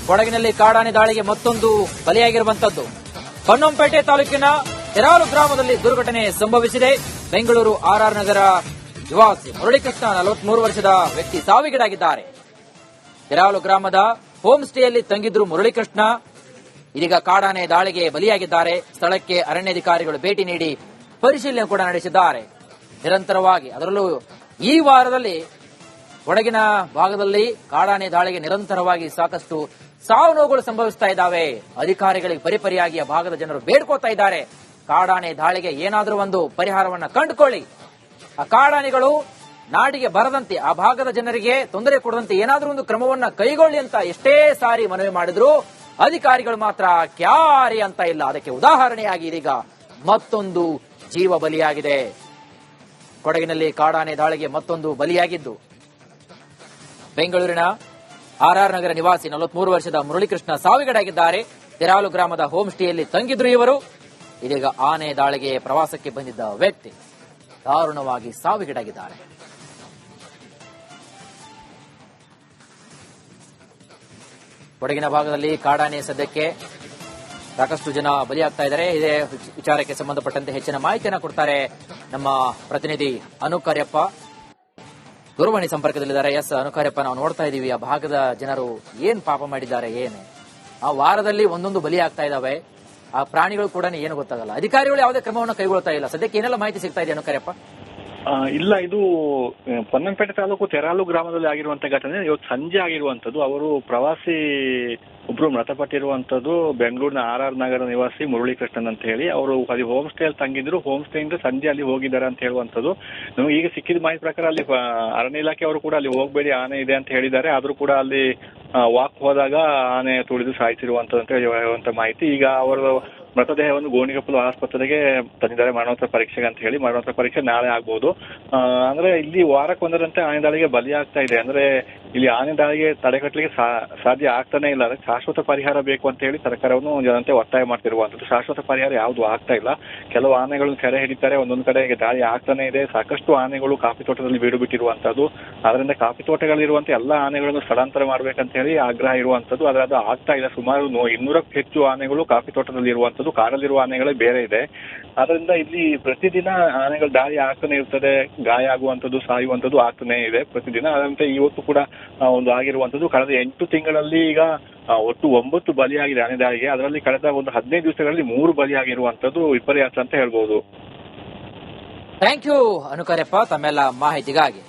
ಕೊಡಗಿನಲ್ಲಿ ಕಾಡಾನೆ ದಾಳಿಗೆ ಮತ್ತೊಂದು ಬಲಿಯಾಗಿರುವಂತದ್ದು. ಪೊನ್ನಂಪೇಟೆ ತಾಲೂಕಿನ ತೆರಾಲು ಗ್ರಾಮದಲ್ಲಿ ದುರ್ಘಟನೆ ಸಂಭವಿಸಿದೆ. ಬೆಂಗಳೂರು ಆರ್ಆರ್ ನಗರ ನಿವಾಸಿ ಮುರಳೀಕೃಷ್ಣ 43 ವರ್ಷದ ವ್ಯಕ್ತಿ ಸಾವಿಗೀಡಾಗಿದ್ದಾರೆ. ತೆರಾಲು ಗ್ರಾಮದ ಹೋಮ್ ಸ್ಟೇಯಲ್ಲಿ ತಂಗಿದ್ರು ಮುರಳೀಕೃಷ್ಣ ಇದೀಗ ಕಾಡಾನೆ ದಾಳಿಗೆ ಬಲಿಯಾಗಿದ್ದಾರೆ. ಸ್ಥಳಕ್ಕೆ ಅರಣ್ಯಾಧಿಕಾರಿಗಳು ಭೇಟಿ ನೀಡಿ ಪರಿಶೀಲನೆ ಕೂಡ ನಡೆಸಿದ್ದಾರೆ. ನಿರಂತರವಾಗಿ ಅದರಲ್ಲೂ ಈ ವಾರದಲ್ಲಿ ಕೊಡಗಿನ ಭಾಗದಲ್ಲಿ ಕಾಡಾನೆ ದಾಳಿಗೆ ನಿರಂತರವಾಗಿ ಸಾಕಷ್ಟು ಸಾವು ನೋವುಗಳು ಸಂಭವಿಸ್ತಾ ಇದ್ದಾವೆ. ಅಧಿಕಾರಿಗಳಿಗೆ ಪರಿಪರಿಯಾಗಿ ಆ ಭಾಗದ ಜನರು ಬೇಡ್ಕೋತಾ ಇದ್ದಾರೆ, ಕಾಡಾನೆ ದಾಳಿಗೆ ಏನಾದರೂ ಒಂದು ಪರಿಹಾರವನ್ನ ಕಂಡುಕೊಳ್ಳಿ, ಆ ಕಾಡಾನೆಗಳು ನಾಡಿಗೆ ಬರದಂತೆ, ಆ ಭಾಗದ ಜನರಿಗೆ ತೊಂದರೆ ಕೊಡದಂತೆ ಏನಾದರೂ ಒಂದು ಕ್ರಮವನ್ನ ಕೈಗೊಳ್ಳಿ ಅಂತ ಎಷ್ಟೇ ಸಾರಿ ಮನವಿ ಮಾಡಿದ್ರು ಅಧಿಕಾರಿಗಳು ಮಾತ್ರ ಕ್ಯಾರಿ ಅಂತ ಇಲ್ಲ. ಅದಕ್ಕೆ ಉದಾಹರಣೆಯಾಗಿ ಇದೀಗ ಮತ್ತೊಂದು ಜೀವ ಬಲಿಯಾಗಿದೆ. ಕೊಡಗಿನಲ್ಲಿ ಕಾಡಾನೆ ದಾಳಿಗೆ ಮತ್ತೊಂದು ಬಲಿಯಾಗಿದ್ದು ಬೆಂಗಳೂರಿನ ಆರ್ಆರ್ ನಗರ ನಿವಾಸಿ 43 ವರ್ಷದ ಮುರಳೀಕೃಷ್ಣ ಸಾವಿಗೀಡಾಗಿದ್ದಾರೆ. ತೆರಾಲು ಗ್ರಾಮದ ಹೋಮ್ ಸ್ಟೇಯಲ್ಲಿ ತಂಗಿದ್ರು ಇವರು. ಇದೀಗ ಆನೆ ದಾಳಿಗೆ ಪ್ರವಾಸಕ್ಕೆ ಬಂದಿದ್ದ ವ್ಯಕ್ತಿ ದಾರುಣವಾಗಿ ಸಾವಿಗೀಡಾಗಿದ್ದಾರೆ. ಕೊಡಗಿನ ಭಾಗದಲ್ಲಿ ಕಾಡಾನೆ ಸದ್ಯಕ್ಕೆ ಸಾಕಷ್ಟು ಜನ ಬಲಿಯಾಗ್ತಾ ಇದ್ದಾರೆ. ಇದೇ ವಿಚಾರಕ್ಕೆ ಸಂಬಂಧಪಟ್ಟಂತೆ ಹೆಚ್ಚಿನ ಮಾಹಿತಿಯನ್ನು ಕೊಡ್ತಾರೆ ನಮ್ಮ ಪ್ರತಿನಿಧಿ ಅನುಕಾರ್ಯಪ್ಪ. ದೂರವಾಣಿ ಸಂಪರ್ಕದಲ್ಲಿದ್ದಾರೆ. ಎಸ್ ಅನುಕಾರ್ಯಪ್ಪ, ನಾವು ನೋಡ್ತಾ ಇದೀವಿ ಆ ಭಾಗದ ಜನರು ಏನ್ ಪಾಪ ಮಾಡಿದ್ದಾರೆ, ಏನು ಆ ವಾರದಲ್ಲಿ ಒಂದೊಂದು ಬಲಿ ಆಗ್ತಾ ಇದಾವೆ. ಆ ಪ್ರಾಣಿಗಳು ಕೂಡ ಏನು ಗೊತ್ತಾಗಲ್ಲ. ಅಧಿಕಾರಿಗಳು ಯಾವುದೇ ಕ್ರಮವನ್ನು ಕೈಗೊಳ್ತಾ ಇಲ್ಲ. ಸದ್ಯಕ್ಕೆ ಏನೆಲ್ಲ ಮಾಹಿತಿ ಸಿಗ್ತಾ ಇದೆ ಅನುಕಾರ್ಯಪ್ಪ? ಇಲ್ಲ, ಇದು ಪೊನ್ನಂಪೇಟೆ ತಾಲೂಕು ತೆರಾಲು ಗ್ರಾಮದಲ್ಲಿ ಆಗಿರುವಂತಹ ಘಟನೆ ಇವತ್ತು ಸಂಜೆ ಆಗಿರುವಂತದ್ದು. ಅವರು ಪ್ರವಾಸಿ ಒಬ್ರು ಮೃತಪಟ್ಟಿರುವಂತದ್ದು ಬೆಂಗಳೂರಿನ ಆರ್ಆರ್ ನಗರ ನಿವಾಸಿ ಮುರಳೀಕೃಷ್ಣನ್ ಅಂತ ಹೇಳಿ. ಅವರು ಅಲ್ಲಿ ಹೋಮ್ ಸ್ಟೇ ಅಲ್ಲಿ ತಂಗಿದ್ರು. ಹೋಮ್ ಸ್ಟೇ ಇಂದ ಸಂಜೆ ಅಲ್ಲಿ ಹೋಗಿದ್ದಾರೆ ಅಂತ ಹೇಳುವಂತದ್ದು. ನಮಗೆ ಈಗ ಸಿಕ್ಕಿದ ಮಾಹಿತಿ ಪ್ರಕಾರ ಅಲ್ಲಿ ಅರಣ್ಯ ಇಲಾಖೆ ಅವರು ಕೂಡ ಅಲ್ಲಿ ಹೋಗಬೇಡಿ, ಆನೆ ಇದೆ ಅಂತ ಹೇಳಿದ್ದಾರೆ. ಆದ್ರೂ ಕೂಡ ಅಲ್ಲಿ ವಾಕ್ ಹೋದಾಗ ಆನೆ ತುಳಿದು ಸಾಯಿಸಿರುವಂತದ್ದು ಅಂತ ಹೇಳುವಂತ ಮಾಹಿತಿ. ಈಗ ಅವರು ಮೃತದೇಹವನ್ನು ಗೋಣಿಕೊಪ್ಪಲು ಆಸ್ಪತ್ರೆಗೆ ತಂದಿದ್ದಾರೆ ಮರಣೋತ್ತರ ಪರೀಕ್ಷೆಗೆ ಅಂತ ಹೇಳಿ. ಮರಣೋತ್ತರ ಪರೀಕ್ಷೆ ನಾಳೆ ಆಗ್ಬಹುದು. ಅಂದ್ರೆ ಇಲ್ಲಿ ವಾರಕ್ಕೊಂದರಂತೆ ಆನೆ ದಾಳಿಗೆ ಬಲಿ ಆಗ್ತಾ ಇದೆ. ಅಂದ್ರೆ ಇಲ್ಲಿ ಆನೆ ದಾಳಿಗೆ ತಡೆಗಟ್ಟಲಿಕ್ಕೆ ಸಾಧ್ಯ ಆಗ್ತಾನೆ ಇಲ್ಲ. ಅದಕ್ಕೆ ಶಾಶ್ವತ ಪರಿಹಾರ ಬೇಕು ಅಂತ ಹೇಳಿ ಸರ್ಕಾರವನ್ನು ಜನತೆ ಒತ್ತಾಯ ಮಾಡ್ತಿರುವಂತದ್ದು. ಶಾಶ್ವತ ಪರಿಹಾರ ಯಾವ್ದು ಆಗ್ತಾ ಇಲ್ಲ. ಕೆಲವು ಆನೆಗಳನ್ನು ಸೆರೆ ಹಿಡಿತಾರೆ, ಒಂದೊಂದು ಕಡೆ ದಾಳಿ ಆಗ್ತಾನೆ ಇದೆ. ಸಾಕಷ್ಟು ಆನೆಗಳು ಕಾಫಿ ತೋಟದಲ್ಲಿ ಬೀಡು ಬಿಟ್ಟಿರುವಂತದ್ದು. ಅದರಿಂದ ಕಾಫಿ ತೋಟಗಳಿರುವಂತ ಎಲ್ಲಾ ಆನೆಗಳನ್ನು ಸ್ಥಳಾಂತರ ಮಾಡ್ಬೇಕಂತ ಹೇಳಿ ಆಗ್ರಹ ಇರುವಂತದ್ದು. ಆದ್ರೆ ಅದು ಆಗ್ತಾ ಇಲ್ಲ. ಸುಮಾರು 200ಕ್ಕೂ ಹೆಚ್ಚು ಆನೆಗಳು ಕಾಫಿ ತೋಟದಲ್ಲಿ ಇರುವಂತದ್ದು. ಕಾಡಲ್ಲಿರುವ ಆನೆಗಳೇ ಬೇರೆ ಇದೆ. ಅದರಿಂದ ಇಲ್ಲಿ ಪ್ರತಿದಿನ ಆನೆಗಳು ದಾಳಿ ಆಗ್ತಾನೆ ಇರ್ತದೆ. ಗಾಯ ಆಗುವಂತದ್ದು, ಸಾಯುವಂತದ್ದು ಆಗ್ತಾನೆ ಇದೆ ಪ್ರತಿದಿನ. ಅದಂತೆ ಇವತ್ತು ಕೂಡ ಒಂದು ಆಗಿರುವಂತದ್ದು. ಕಳೆದ 8 ತಿಂಗಳಲ್ಲಿ ಈಗ ಒಟ್ಟು 9 ಬಲಿಯಾಗಿದೆ ಆನೆ ದಾಳಿಗೆ. ಅದರಲ್ಲಿ ಕಳೆದ ಒಂದು 15 ದಿವಸಗಳಲ್ಲಿ 3 ಬಲಿಯಾಗಿರುವಂತದ್ದು ವಿಪರ್ಯಾಸ ಅಂತ ಹೇಳ್ಬಹುದು. ಥ್ಯಾಂಕ್ ಯು ಅನುಕಾರ್ಯಪ್ಪ ತಮ್ಮೆಲ್ಲ ಮಾಹಿತಿಗಾಗಿ.